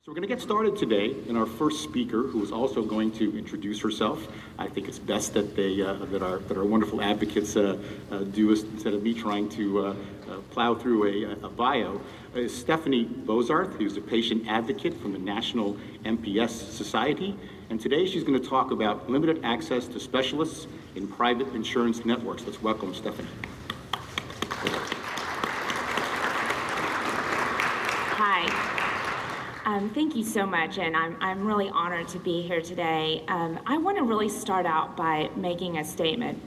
So we're going to get started today, and our first speaker, who is also going to introduce herself. I think it's best that our wonderful advocates do this instead of me trying to plow through a bio. Is Stephanie Bozarth, who's a patient advocate from the National MPS Society, and today she's going to talk about limited access to specialists in private insurance networks. Let's welcome Stephanie. Hi. Thank you so much, and I'm really honored to be here today. I want to really start out by making a statement.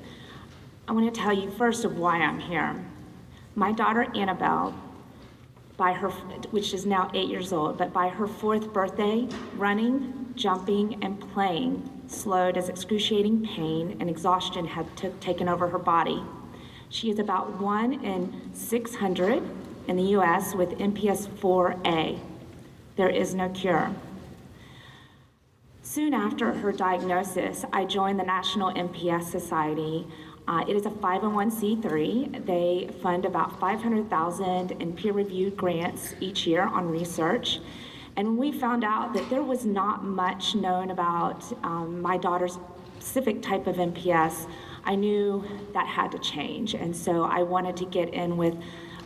I want to tell you first of why I'm here. My daughter Annabelle, which is now 8 years old, but by her 4th birthday, running, jumping, and playing slowed as excruciating pain and exhaustion had taken over her body. She is about 1 in 600 in the U.S. with MPS IVA. There is no cure. Soon after her diagnosis, I joined the National MPS Society. It is a 501c3. They fund about $500,000 in peer-reviewed grants each year on research. And we found out that there was not much known about my daughter's specific type of MPS. I knew that had to change. And so I wanted to get in with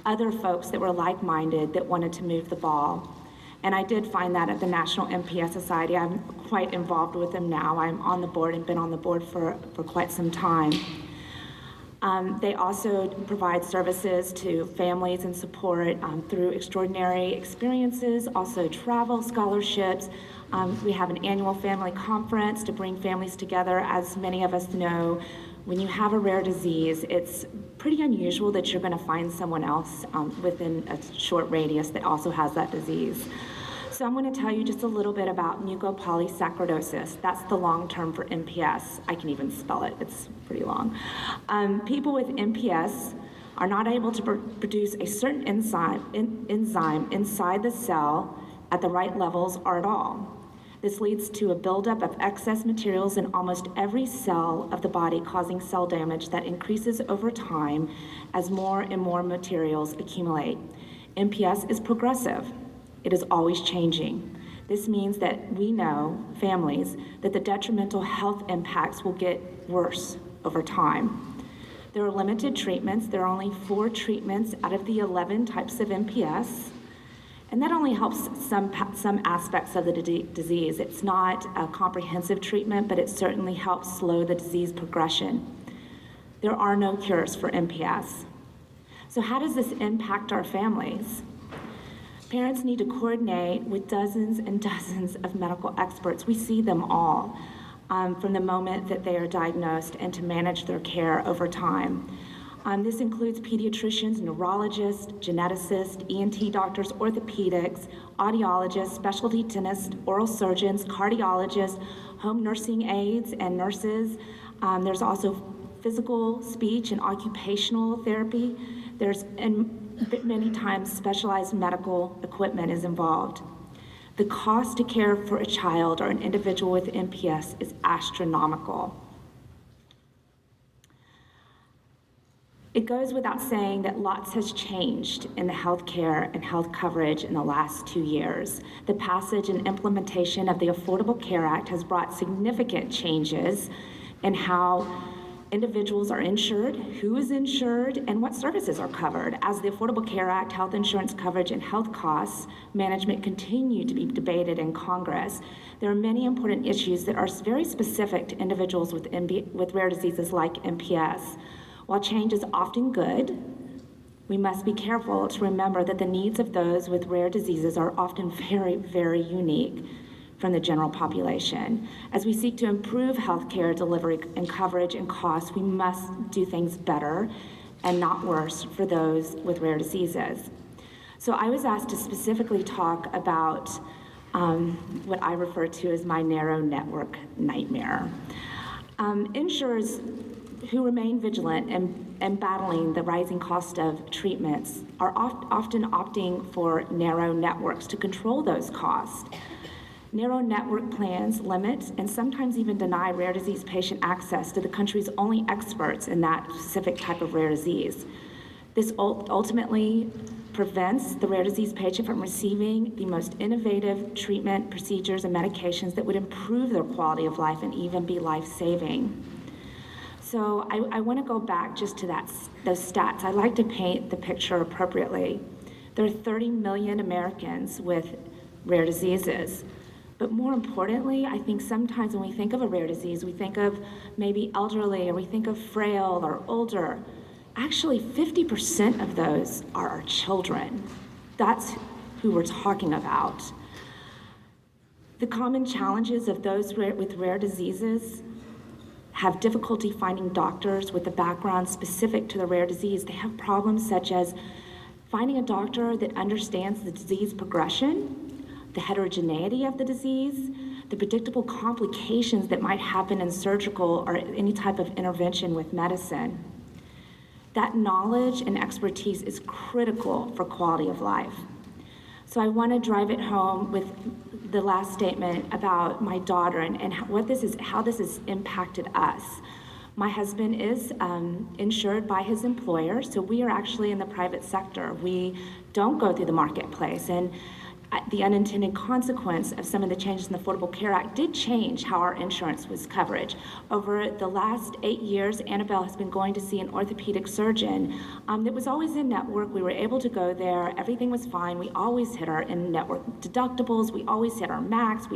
other folks that were like-minded that wanted to move the ball. And I did find that at the National MPS Society. I'm quite involved with them now. I'm on the board and been on the board for quite some time. They also provide services to families and support through extraordinary experiences, also travel, scholarships. We have an annual family conference to bring families together. As many of us know, when you have a rare disease, it's pretty unusual that you're going to find someone else within a short radius that also has that disease. So I'm going to tell you just a little bit about mucopolysaccharidosis. That's the long term for MPS. I can even spell it. It's pretty long. People with MPS are not able to produce a certain enzyme inside the cell at the right levels or at all. This leads to a buildup of excess materials in almost every cell of the body, causing cell damage that increases over time as more and more materials accumulate. MPS is progressive. It is always changing. This means that we know, families, that the detrimental health impacts will get worse over time. There are limited treatments. There are only 4 treatments out of the 11 types of MPS. And that only helps some aspects of the disease. It's not a comprehensive treatment, but it certainly helps slow the disease progression. There are no cures for MPS. So how does this impact our families? Parents need to coordinate with dozens and dozens of medical experts. We see them all from the moment that they are diagnosed and to manage their care over time. This includes pediatricians, neurologists, geneticists, ENT doctors, orthopedics, audiologists, specialty dentists, oral surgeons, cardiologists, home nursing aides and nurses. There's also physical, speech, and occupational therapy. And many times specialized medical equipment is involved. The cost to care for a child or an individual with MPS is astronomical. It goes without saying that lots has changed in the healthcare and health coverage in the last 2 years. The passage and implementation of the Affordable Care Act has brought significant changes in how individuals are insured, who is insured, and what services are covered. As the Affordable Care Act, health insurance coverage, and health costs management continue to be debated in Congress, there are many important issues that are very specific to individuals with rare diseases like MPS. While change is often good, we must be careful to remember that the needs of those with rare diseases are often very, very unique from the general population. As we seek to improve healthcare delivery and coverage and costs, we must do things better and not worse for those with rare diseases. So I was asked to specifically talk about what I refer to as my narrow network nightmare. Insurers who remain vigilant and battling the rising cost of treatments are often opting for narrow networks to control those costs. Narrow network plans limit and sometimes even deny rare disease patient access to the country's only experts in that specific type of rare disease. This ultimately prevents the rare disease patient from receiving the most innovative treatment, procedures, and medications that would improve their quality of life and even be life-saving. So I want to go back just to those stats. I like to paint the picture appropriately. There are 30 million Americans with rare diseases. But more importantly, I think sometimes when we think of a rare disease, we think of maybe elderly, or we think of frail or older. Actually, 50% of those are our children. That's who we're talking about. The common challenges of those with rare diseases have difficulty finding doctors with a background specific to the rare disease. They have problems such as finding a doctor that understands the disease progression, the heterogeneity of the disease, the predictable complications that might happen in surgical or any type of intervention with medicine. That knowledge and expertise is critical for quality of life. So I want to drive it home with the last statement about my daughter and how this has impacted us. My husband is insured by his employer, so we are actually in the private sector. We don't go through the marketplace, and the unintended consequence of some of the changes in the Affordable Care Act did change how our insurance was coverage. Over the last 8 years, Annabelle has been going to see an orthopedic surgeon that was always in network. We were able to go there. Everything was fine. We always hit our in-network deductibles. We always hit our max.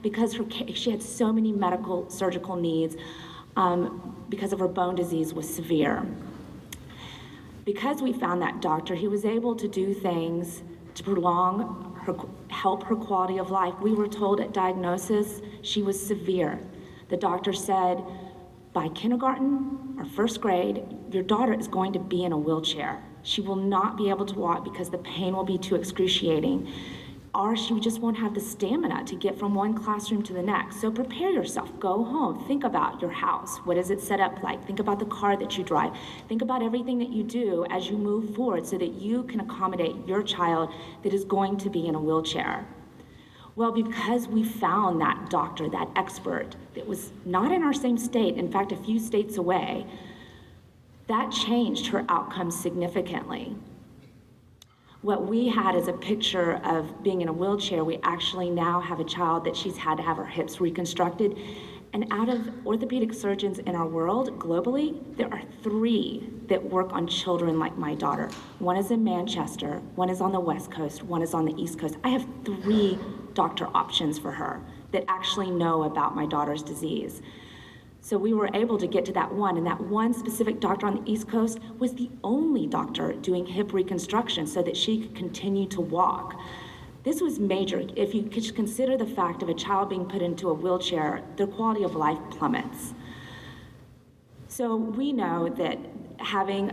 Because she had so many medical surgical needs because of her bone disease was severe. Because we found that doctor, he was able to do things to help her quality of life. We were told at diagnosis she was severe. The doctor said, by kindergarten or first grade, your daughter is going to be in a wheelchair. She will not be able to walk because the pain will be too excruciating, or she just won't have the stamina to get from one classroom to the next. So prepare yourself, go home, think about your house. What is it set up like? Think about the car that you drive. Think about everything that you do as you move forward so that you can accommodate your child that is going to be in a wheelchair. Well, because we found that doctor, that expert, that was not in our same state, in fact, a few states away, that changed her outcomes significantly. What we had is a picture of being in a wheelchair. We actually now have a child that she's had to have her hips reconstructed. And out of orthopedic surgeons in our world, globally, there are 3 that work on children like my daughter. One is in Manchester, one is on the West Coast, one is on the East Coast. I have 3 doctor options for her that actually know about my daughter's disease. So we were able to get to that one, and that one specific doctor on the East Coast was the only doctor doing hip reconstruction so that she could continue to walk. This was major. If you could consider the fact of a child being put into a wheelchair, their quality of life plummets. So we know that having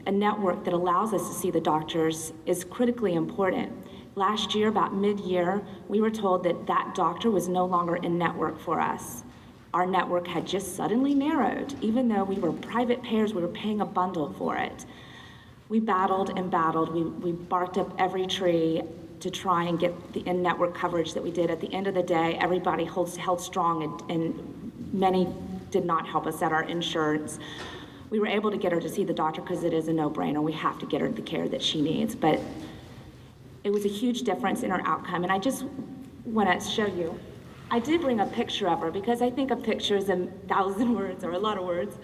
a network that allows us to see the doctors is critically important. Last year, about mid-year, we were told that that doctor was no longer in network for us. Our network had just suddenly narrowed. Even though we were private payers, we were paying a bundle for it. We battled and battled. We barked up every tree to try and get the in-network coverage that we did. At the end of the day, everybody held strong, and many did not help us at our insurance. We were able to get her to see the doctor because it is a no-brainer. We have to get her the care that she needs. But it was a huge difference in her outcome, and I just want to show you. I did bring a picture of her because I think a picture is 1,000 words or a lot of words.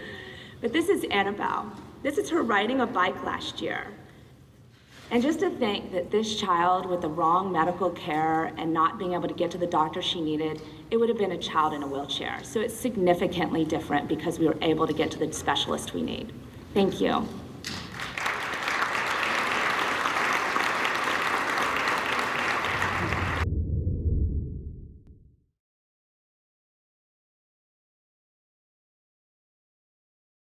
But this is Annabelle. This is her riding a bike last year. And just to think that this child with the wrong medical care and not being able to get to the doctor she needed, it would have been a child in a wheelchair. So it's significantly different because we were able to get to the specialist we need. Thank you.